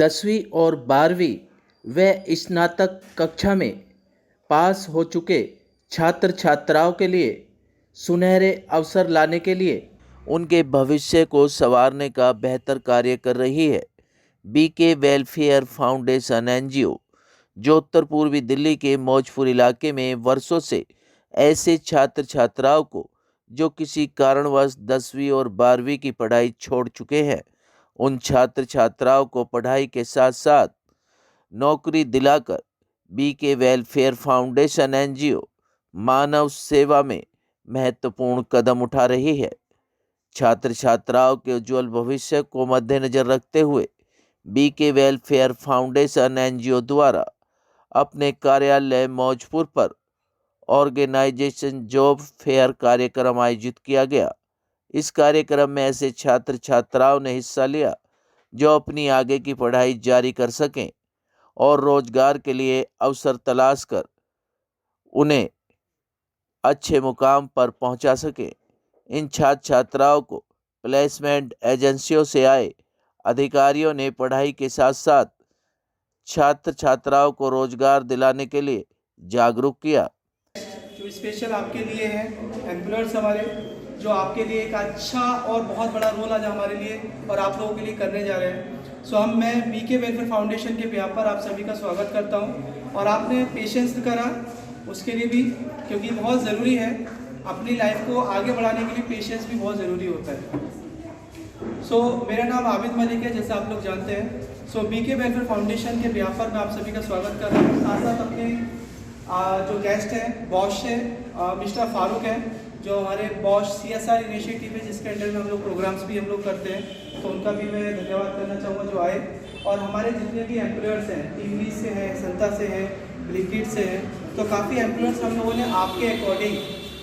10वीं और 12वीं व स्नातक कक्षा में पास हो चुके छात्र छात्राओं के लिए सुनहरे अवसर लाने के लिए उनके भविष्य को संवारने का बेहतर कार्य कर रही है। बीके वेलफेयर फाउंडेशन एनजीओ जो उत्तर पूर्वी दिल्ली के मौजपुर इलाके में वर्षों से ऐसे छात्र छात्राओं को जो किसी कारणवश 10वीं और 12वीं की पढ़ाई छोड़ चुके हैं, उन छात्र छात्राओं को पढ़ाई के साथ साथ नौकरी दिलाकर बीके वेलफेयर फाउंडेशन एनजीओ मानव सेवा में महत्वपूर्ण कदम उठा रही है। छात्र छात्राओं के उज्जवल भविष्य को मद्देनजर रखते हुए बीके वेलफेयर फाउंडेशन एनजीओ द्वारा अपने कार्यालय मौजपुर पर ऑर्गेनाइजेशन जॉब फेयर कार्यक्रम आयोजित किया गया। इस कार्यक्रम में ऐसे छात्र छात्राओं ने हिस्सा लिया जो अपनी आगे की पढ़ाई जारी कर सकें और रोजगार के लिए अवसर तलाश कर उन्हें अच्छे मुकाम पर पहुंचा सकें। इन छात्र छात्राओं को प्लेसमेंट एजेंसियों से आए अधिकारियों ने पढ़ाई के साथ साथ छात्र छात्राओं को रोजगार दिलाने के लिए जागरूक किया। जो स्पेशल आपके लिए है एम्प्लॉयर्स हमारे, जो आपके लिए एक अच्छा और बहुत बड़ा रोल आज हमारे लिए और आप लोगों के लिए करने जा रहे हैं। सो मैं बीके वेलफेयर फाउंडेशन के बिहाफ पर आप सभी का स्वागत करता हूं और आपने पेशेंस करा उसके लिए भी, क्योंकि बहुत ज़रूरी है अपनी लाइफ को आगे बढ़ाने के लिए पेशेंस भी बहुत ज़रूरी होता है। मेरा नाम आबिद मलिक है, जैसे आप लोग जानते हैं। बीके वेलफेयर फाउंडेशन के बिहाफ पर मैं आप सभी का स्वागत कर रहा हूँ। साथ साथ अपने जो गेस्ट हैं बॉश है मिस्टर फारूक हैं, जो हमारे बॉश CSR इनिशिएटिव है जिसके अंडर में हम लोग प्रोग्राम्स भी हम लोग करते हैं, तो उनका भी मैं धन्यवाद करना चाहूँगा जो आए। और हमारे जितने भी एम्प्लॉयर्स हैं, टीवी से हैं, संता से हैं, ब्लिंकिट से हैं, तो काफ़ी एम्प्लॉयर्स हम लोगों ने आपके अकॉर्डिंग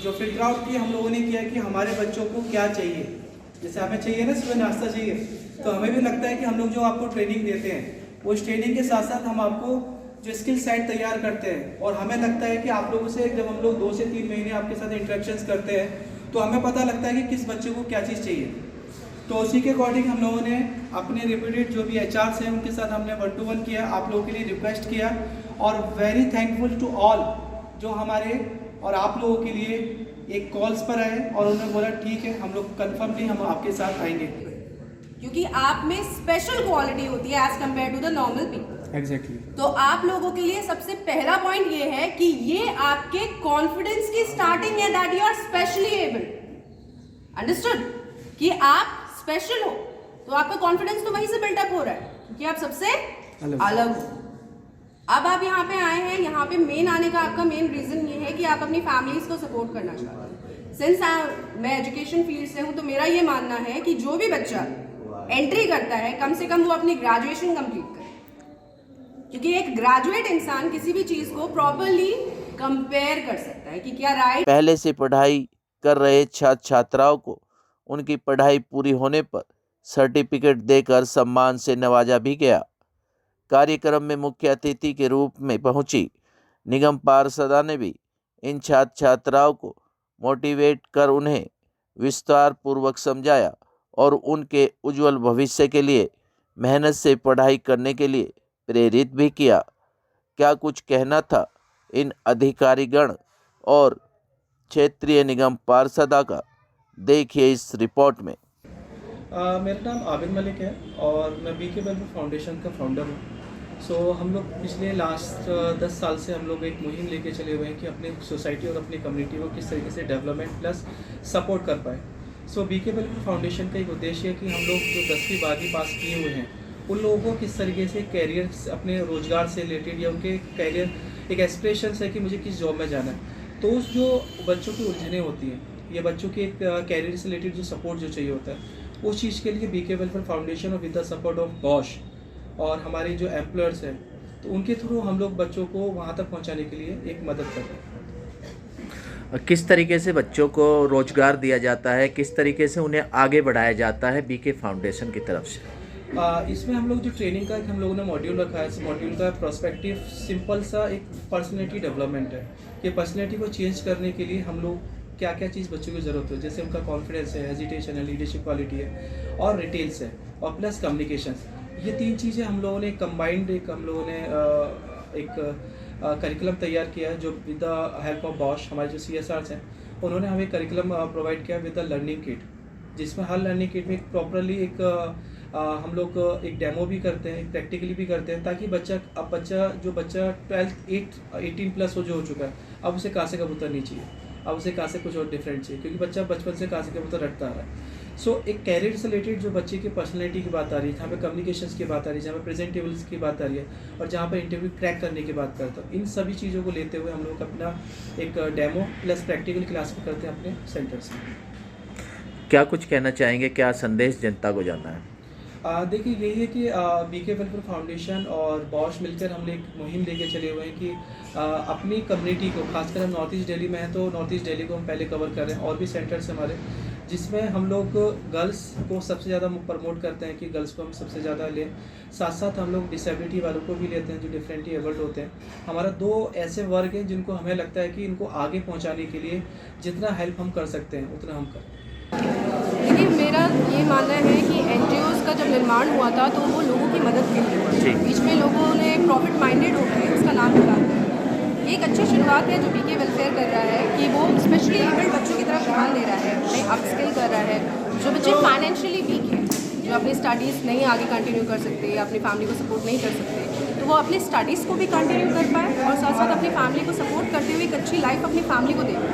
जो फिल्टर आउट किया हम लोगों ने किया कि हमारे बच्चों को क्या चाहिए। जैसे हमें चाहिए ना सुबह नाश्ता चाहिए, तो हमें भी लगता है कि हम लोग जो आपको ट्रेनिंग देते हैं उस ट्रेनिंग के साथ साथ हम आपको जो स्किल सेट तैयार करते हैं, और हमें लगता है कि आप लोगों से जब हम लोग 2 से 3 महीने आपके साथ इंटरेक्शंस करते हैं तो हमें पता लगता है कि किस बच्चे को क्या चीज़ चाहिए। तो उसी के अकॉर्डिंग हम लोगों ने अपने रिप्यूटेड जो भी HRs हैं उनके साथ हमने 1-to-1 किया, आप लोगों के लिए रिक्वेस्ट किया, और वेरी थैंकफुल टू ऑल जो हमारे और आप लोगों के लिए एक कॉल्स पर आए और उन्होंने बोला ठीक है हम लोग कन्फर्मली हम आपके साथ आएंगे, क्योंकि आप में स्पेशल क्वालिटी होती है as compare to the normal people. Exactly. तो आप लोगों के लिए सबसे पहला पॉइंट ये है कि ये आपके कॉन्फिडेंस की स्टार्टिंग है, that you are specially able. Understood? कि आप स्पेशल हो तो आपका कॉन्फिडेंस तो वहीं से बिल्डअप हो रहा है कि आप सबसे अलग हो। अब आप यहाँ पे आए हैं, यहाँ पे मेन आने का आपका मेन रीजन ये है कि आप अपनी फैमिलीज को सपोर्ट करना चाहते हैं। सिंस मैं एजुकेशन फील्ड से हूँ तो मेरा ये मानना है कि जो भी बच्चा एंट्री करता है कम से कम वो अपनी ग्रेजुएशन कंप्लीट करे, क्योंकि एक ग्रेजुएट इंसान किसी भी चीज को प्रॉपरली कंपेयर कर सकता है कि क्या राइट। पहले से पढ़ाई कर रहे छात्र छात्राओं को उनकी पढ़ाई पूरी होने पर सर्टिफिकेट देकर सम्मान से नवाजा भी गया। कार्यक्रम में मुख्य अतिथि के रूप में पहुंची निगम पार्षदा ने भी इन छात्र छात्राओं को मोटिवेट कर उन्हें विस्तार पूर्वक समझाया और उनके उज्जवल भविष्य के लिए मेहनत से पढ़ाई करने के लिए प्रेरित भी किया। क्या कुछ कहना था इन अधिकारीगण और क्षेत्रीय निगम पार्षदा का, देखिए इस रिपोर्ट में। मेरा नाम आबिद मलिक है और मैं बीके वेलफेयर फाउंडेशन का फाउंडर हूँ। हम लोग पिछले लास्ट 10 साल से हम लोग एक मुहिम लेके चले हुए हैं कि अपने सोसाइटी और अपनी कम्युनिटी को किस तरीके से डेवलपमेंट प्लस सपोर्ट कर पाए। बीके वेलफेयर फाउंडेशन का एक उद्देश्य है कि हम लोग जो 10वीं 12वीं पास किए हुए हैं उन लोगों को किस तरीके से कैरियर अपने रोजगार से रिलेटेड या उनके कैरियर एक एस्पिरेशन है कि मुझे किस जॉब में जाना है, तो उस जो बच्चों की उलझनें होती हैं या बच्चों के एक कैरियर से रिलेटेड जो सपोर्ट जो चाहिए होता है उस चीज़ के लिए बीके वेलफेयर फाउंडेशन और with the support of Bosch और हमारे जो एम्प्लॉयर्स हैं तो उनके थ्रू हम लोग बच्चों को वहाँ तक पहुँचाने के लिए एक मदद करते हैं। किस तरीके से बच्चों को रोजगार दिया जाता है, किस तरीके से उन्हें आगे बढ़ाया जाता है बीके फाउंडेशन की तरफ से? इसमें हम लोग जो ट्रेनिंग का हम लोगों ने मॉड्यूल रखा है, इस मॉड्यूल का पर्सपेक्टिव सिंपल सा एक पर्सनैलिटी डेवलपमेंट है कि पर्सनैलिटी को चेंज करने के लिए हम लोग क्या क्या चीज़ बच्चों की ज़रूरत है, जैसे उनका कॉन्फिडेंस है, हेजिटेशन है, लीडरशिप क्वालिटी है और डिटेल्स है और प्लस कम्युनिकेशन। ये 3 चीज़ें हम लोगों ने कंबाइंड एक करिकुलम तैयार किया है, जो with the help of Bosch, हमारे जो CSRs हैं उन्होंने हमें करिकुलम प्रोवाइड किया विद द लर्निंग किट, जिसमें हर लर्निंग किट में प्रॉपरली हम लोग एक डेमो भी करते हैं, एक प्रैक्टिकली भी करते हैं, ताकि बच्चा 18 प्लस हो चुका है, अब उसे कहाँ से कबूतर नहीं चाहिए, अब उसे कहाँ से कुछ और डिफरेंट चाहिए, क्योंकि बच्चा बचपन से कहाँ से कबूतर रटता है। सो एक कैरियर से रिलेटेड जो बच्चे की पर्सनैलिटी की बात आ रही है, जहाँ पे कम्युनिकेशंस की बात आ रही है, जहाँ पे प्रेजेंटेबल्स की बात आ रही है, और जहाँ पर इंटरव्यू क्रैक करने की बात करता हूँ, इन सभी चीज़ों को लेते हुए हम लोग अपना एक डेमो प्लस प्रैक्टिकल क्लास भी करते हैं अपने सेंटर से। क्या कुछ कहना चाहेंगे, क्या संदेश जनता को जाना है? देखिए, यही है कि बीके वेलफेयर फाउंडेशन और बॉश मिलकर हम एक मुहिम लेके चले हुए हैं कि अपनी कम्युनिटी को, खासकर हम नॉर्थ ईस्ट दिल्ली में हैं तो नॉर्थ ईस्ट दिल्ली को हम पहले कवर कर रहे हैं, और भी सेंटर्स हमारे जिसमें हम लोग गर्ल्स को सबसे ज़्यादा प्रमोट करते हैं कि गर्ल्स को हम सबसे ज़्यादा लें। साथ साथ हम लोग डिसेबिलिटी वालों को भी लेते हैं जो डिफरेंटली एबल्ड होते हैं। हमारा 2 ऐसे वर्ग हैं जिनको हमें लगता है कि इनको आगे पहुंचाने के लिए जितना हेल्प हम कर सकते हैं उतना हम करें। देखिए, मेरा ये मानना है कि NGOs का जब निर्माण हुआ था तो वो लोगों की मदद के लिए हुआ। बीच में लोगों ने प्रॉफिट माइंडेड हो गए, उसका नाम निकाल दिया। एक अच्छी शुरुआत है जो बीके वेलफेयर कर रहा है कि वो स्पेशली एबल्ड बच्चों की तरफ ध्यान दे रहा है, उन्हें अपस्किल कर रहा है। जो बच्चे फाइनेंशियली वीक हैं, जो अपनी स्टडीज़ नहीं आगे कंटिन्यू कर सकते या अपनी फैमिली को सपोर्ट नहीं कर सकते, तो वो अपनी स्टडीज़ को भी कंटिन्यू कर पाए और साथ साथ अपनी फैमिली को सपोर्ट करते हुए एक अच्छी लाइफ अपनी फैमिली को दे पाए।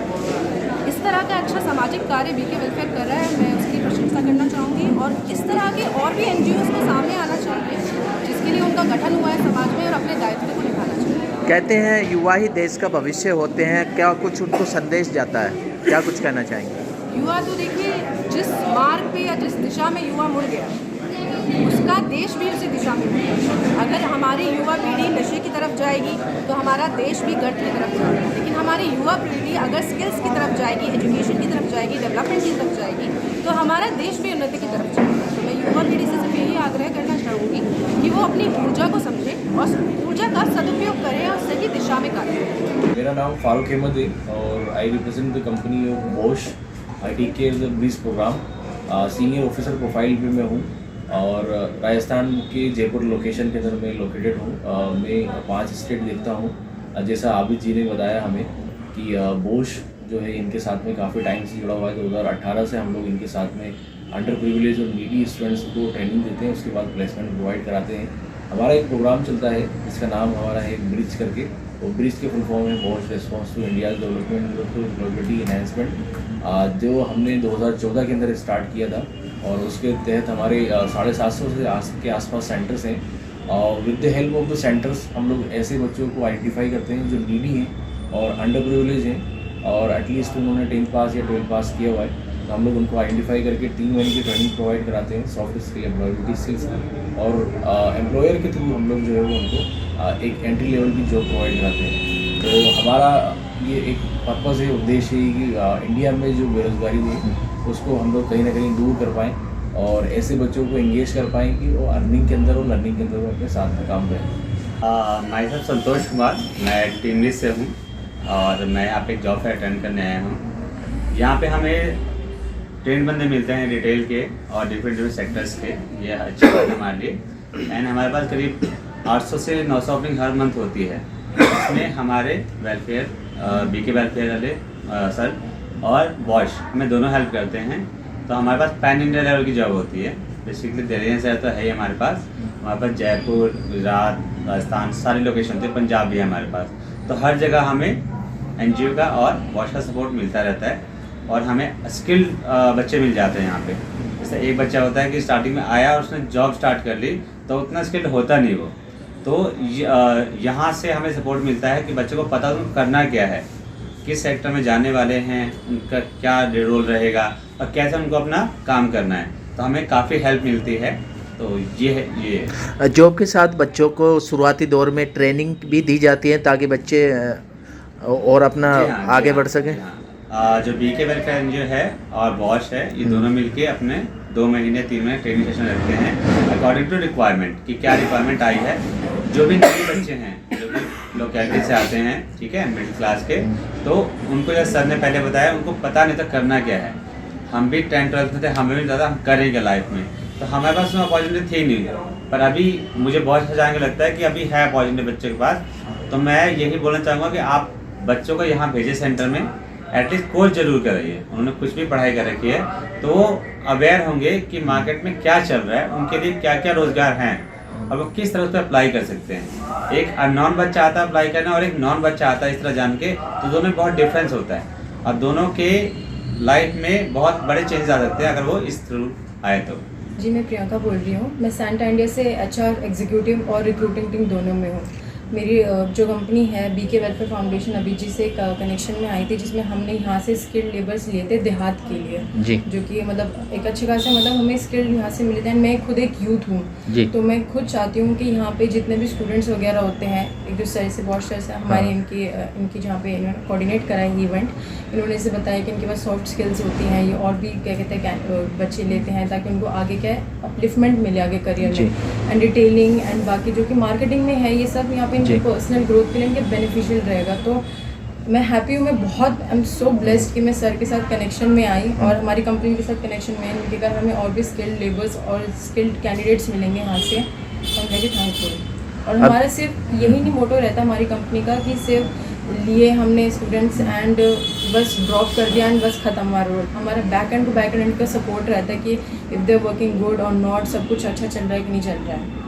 इस तरह का अच्छा सामाजिक कार्य बीके वेलफेयर कर रहा है, मैं उसकी प्रशंसा करना चाहूँगी। और इस तरह के और भी NGOs को सामने आना चाहिए जिसके लिए उनका गठन हुआ है समाज में, और अपने दायित्व को निभाना चाहिए। कहते हैं युवा ही देश का भविष्य होते हैं, क्या कुछ उनको संदेश जाता है, क्या कुछ कहना चाहेंगे? युवा तो देखिए, जिस मार्ग पे या जिस दिशा में युवा मुड़ गया उसका देश भी उसी दिशा में मुड़ेगा। अगर हमारी युवा पीढ़ी नशे की तरफ जाएगी तो हमारा देश भी गर्त की तरफ जाएगा, लेकिन हमारी युवा पीढ़ी अगर स्किल्स की तरफ जाएगी, एजुकेशन की तरफ जाएगी, डेवलपमेंट की तरफ जाएगी, तो हमारा देश भी उन्नति की तरफ जाएगा। तो मैं युवा पीढ़ी से सिर्फ यही आग्रह करना चाहूँगी कि वो अपनी ऊर्जा को समझे और ऊर्जा का सदुपयोग करें और सही दिशा में कार्य करें। मेरा नाम फारूक अहमद है और I represent the company of Bosch. I take care the Breeze program, senior officer profile पे मैं हूँ और राजस्थान के जयपुर लोकेशन के अंदर मैं लोकेटेड हूँ। मैं 5 स्टेट देखता हूँ। जैसा आबिद जी ने बताया हमें कि बॉश जो है इनके साथ में काफ़ी टाइम से जुड़ा हुआ है। 2018 से हम लोग इनके साथ में अंडर प्रिविलेज और नीडी स्टूडेंट्स को ट्रेनिंग देते हैं, उसके बाद प्लेसमेंट प्रोवाइड कराते हैं। हमारा एक प्रोग्राम चलता है जिसका नाम हमारा है ब्रिज करके, और ब्रिज के फुल फॉर्म है Bosch response to India development globality enhancement, जो हमने 2014 के अंदर स्टार्ट किया था। और उसके तहत हमारे 750 के आसपास सेंटर्स हैं। और with the help of the centres हम लोग ऐसे बच्चों को आइडेंटिफाई करते हैं जो नीडी हैं और अंडर प्रिविलेज हैं और एटलीस्ट उन्होंने 10th पास या 12th पास किया हुआ है, तो हम लोग उनको आइडेंटिफाई करके 3 महीने की ट्रेनिंग प्रोवाइड कराते हैं, सॉफ्ट स्किल, एम्प्लॉयबिलिटी स्किल्स, और एम्प्लॉयर के थ्रू हम लोग जो है वो उनको एक एंट्री लेवल की जॉब प्रोवाइड कराते हैं। तो हमारा ये एक पर्पज़ है, उद्देश्य है कि इंडिया में जो बेरोज़गारी है उसको हम लोग कहीं ना कहीं दूर कर पाएँ और ऐसे बच्चों को एंगेज कर पाएँ कि वो अर्निंग के अंदर और लर्निंग के अंदर वो अपने साथ में काम करें। मैं सब संतोष कुमार, मैं टीम लीड से हूँ और मैं यहाँ पे एक जॉब फेयर अटेंड करने आया हूँ। यहाँ पे हमें ट्रेन बंदे मिलते हैं रिटेल के और डिफरेंट सेक्टर्स के, ये अच्छी बात है हमारे लिए। एंड हमारे पास करीब 800 से 900 ओपनिंग हर मंथ होती है। इसमें हमारे वेलफेयर, बीके वेलफेयर वाले सर और बॉश हमें दोनों हेल्प करते हैं। तो हमारे पास पैन इंडिया लेवल की जॉब होती है। बेसिकली दिल्ली से तो है ही हमारे पास जयपुर, गुजरात, राजस्थान सारी लोकेशन थे, पंजाब भी है हमारे पास। तो हर जगह हमें NGO का और बॉश का सपोर्ट मिलता रहता है और हमें स्किल्ड बच्चे मिल जाते हैं यहाँ पे। जैसे एक बच्चा होता है कि स्टार्टिंग में आया और उसने जॉब स्टार्ट कर ली तो उतना स्किल्ड होता नहीं वो, तो यहाँ से हमें सपोर्ट मिलता है कि बच्चे को पता तो करना क्या है, किस सेक्टर में जाने वाले हैं, उनका क्या रोल रहेगा और कैसे उनको अपना काम करना है। तो हमें काफ़ी हेल्प मिलती है। तो ये जॉब के साथ बच्चों को शुरुआती दौर में ट्रेनिंग भी दी जाती है ताकि बच्चे और अपना आगे बढ़ सकें। जो बीके वेलफेयर NGO है और बॉश है, ये दोनों मिलके अपने 2 महीने 3 महीने ट्रेनिंग सेशन रखते हैं अकॉर्डिंग टू रिक्वायरमेंट, कि क्या रिक्वायरमेंट आई है। जो भी नए बच्चे हैं जो भी लोकेलिटी से आते हैं, ठीक है, मिडिल क्लास के, तो उनको जैसे सर ने पहले बताया उनको पता नहीं था करना क्या है। हम भी 10th 12th में थे, हमें भी ज़्यादा हम करेंगे लाइफ में, तो हमारे पास उसमें अपॉर्चुनिटी थी नहीं। पर अभी मुझे बहुत अच्छा जान के लगता है कि अभी है अपॉर्चुनिटी बच्चों के पास। तो मैं यही बोलना चाहूँगा कि आप बच्चों को यहाँ भेजें सेंटर में, एटलीस्ट कोर्स जरूर कराइए। उन्होंने कुछ भी पढ़ाई कर रखी है तो वो अवेयर होंगे कि मार्केट में क्या चल रहा है, उनके लिए क्या क्या रोज़गार हैं और वो किस तरह उस पर अप्लाई कर सकते हैं। एक नॉन बच्चा आता है अप्लाई करना और एक नॉन बच्चा आता है इस तरह जान के, तो दोनों में बहुत डिफरेंस होता है और दोनों के लाइफ में बहुत बड़े चेंजेस आ सकते हैं अगर वो इस थ्रू आए तो। जी, मैं प्रियंका बोल रही हूँ। मैं सैंटा इंडिया से HR एग्जीक्यूटिव और रिक्रूटिंग टीम दोनों में हूँ। मेरी जो कंपनी है BK वेलफेयर फाउंडेशन अभिजी से कनेक्शन में आई थी, जिसमें हमने यहाँ से स्किल्ड लेबर्स लिए थे देहात के लिए जी जो कि मतलब एक अच्छे खासे मतलब हमें स्किल्ड यहाँ से मिले थे। मैं खुद एक यूथ हूँ जी तो मैं खुद चाहती हूँ कि यहाँ पे जितने भी स्टूडेंट्स वगैरह होते हैं, एक जो सर से बहुत सर से हमारे इनकी जहाँ पे इन्होंने कोऑर्डिनेट करा है इवेंट, इन्होंने इसे बताया कि इनके पास सॉफ्ट स्किल्स होती हैं, ये और भी क्या कहते हैं बच्चे लेते हैं ताकि उनको आगे क्या है अपलिफ्टमेंट मिले आगे करियर में। एंड डिटेलिंग एंड बाकी जो कि मार्केटिंग में है, ये सब यहाँ पे इनके पर्सनल ग्रोथ के लिए इनके बेनिफिशियल रहेगा। तो मैं हैप्पी हूँ, मैं बहुत आई एम सो ब्लेस्ड कि मैं सर के साथ कनेक्शन में आई और हमारी कंपनी के साथ कनेक्शन में है। इनके कारण हमें और भी स्किल्ड लेबर्स और स्किल्ड कैंडिडेट्स मिलेंगे यहाँ से। I am very thankful. और हमारा सिर्फ यही नहीं मोटो रहता हमारी कंपनी का कि सिर्फ लिए हमने स्टूडेंट्स एंड बस ड्रॉप कर दिया एंड बस ख़त्म हमारा रोल। हमारा back end to back end का सपोर्ट रहता है कि इफ़ दे वर्किंग गुड और नॉट, सब कुछ अच्छा चल रहा है कि नहीं चल रहा है।